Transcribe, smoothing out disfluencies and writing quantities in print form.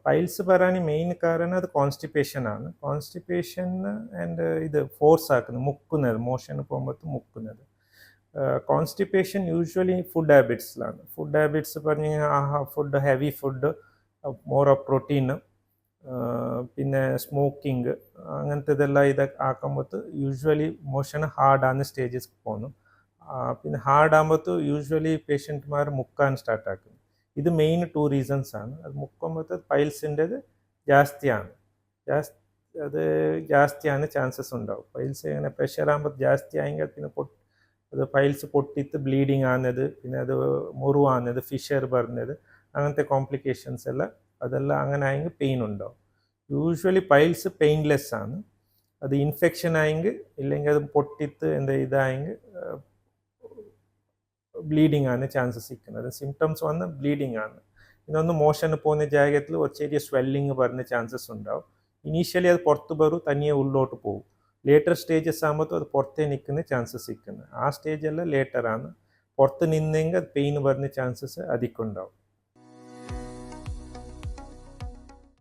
Piles വരാൻ main കാരണം അത് കോൺസ്റ്റിപ്പേഷൻ ആണ്. കോൺസ്റ്റിപ്പേഷൻ ആൻഡ് ഇത് ഫോഴ്സ് ആക്കുന്നത്, മുക്കുന്നത്, മോഷന് പോകുമ്പോൾ മുക്കുന്നത്. കോൺസ്റ്റിപ്പേഷൻ യൂഷ്വലി ഫുഡ് ഹാബിറ്റ്സിലാണ്. ഫുഡ് ഹാബിറ്റ്സ് പറഞ്ഞ് food, heavy food, more of protein, പിന്നെ സ്മോക്കിങ്, അങ്ങനത്തെ ഇതെല്ലാം ഇതൊക്കെ ആക്കുമ്പോൾ യൂഷ്വലി മോഷൻ ഹാർഡാകുന്ന സ്റ്റേജസ് പോകുന്നു. പിന്നെ ഹാർഡാകുമ്പോൾ യൂഷ്വലി പേഷ്യൻറ്റ്മാർ മുക്കാൻ സ്റ്റാർട്ടാക്കുന്നു. ഇത് മെയിൻ 2 റീസൺസ് ആണ്. അത് മുക്കുമ്പോൾ പൈൽസിൻ്റെത് ജാസ്തിയാണ്, അത് ജാസ്തിയാണ് ചാൻസസ് ഉണ്ടാവും. പൈൽസ് ഇങ്ങനെ പ്രഷർ ആകുമ്പോൾ ജാസ്തി ആയെങ്കിൽ പിന്നെ അത് പൈൽസ് പൊട്ടിത്ത് ബ്ലീഡിങ് ആകുന്നത്, പിന്നെ അത് മുറിവാകുന്നത്, ഫിഷർ പറഞ്ഞത്, അങ്ങനത്തെ കോംപ്ലിക്കേഷൻസ് എല്ലാം അതെല്ലാം അങ്ങനെ ആയെങ്കിൽ പെയിൻ ഉണ്ടാവും. യൂഷ്വലി പൈൽസ് പെയിൻലെസ് ആണ്. അത് ഇൻഫെക്ഷൻ ആയെങ്കിൽ ഇല്ലെങ്കിൽ അത് പൊട്ടിത്ത് എന്താ ഇതായെങ്കിൽ ബ്ലീഡിങ് ആണ് ചാൻസസ് ഇരിക്കുന്നത്. സിംറ്റംസ് വന്ന് ബ്ലീഡിങ് ആണ്. ഇതൊന്ന് മോഷന് പോകുന്ന ജാഗത്തിൽ ഒരു ചെറിയ സ്വെല്ലിങ് പറഞ്ഞ ചാൻസസ് ഉണ്ടാവും. ഇനീഷ്യലി അത് പുറത്ത് വരും, തനിയെ ഉള്ളോട്ട് പോകും. ലേറ്റർ സ്റ്റേജസ് ആകുമ്പോൾ അത് പുറത്തേ നിൽക്കുന്ന ചാൻസസ് ഇരിക്കുന്നത്. ആ സ്റ്റേജെല്ലാം ലേറ്ററാണ്. പുറത്ത് നിന്നെങ്കിൽ പെയിൻ വരുന്ന ചാൻസസ് അധികം ഉണ്ടാവും.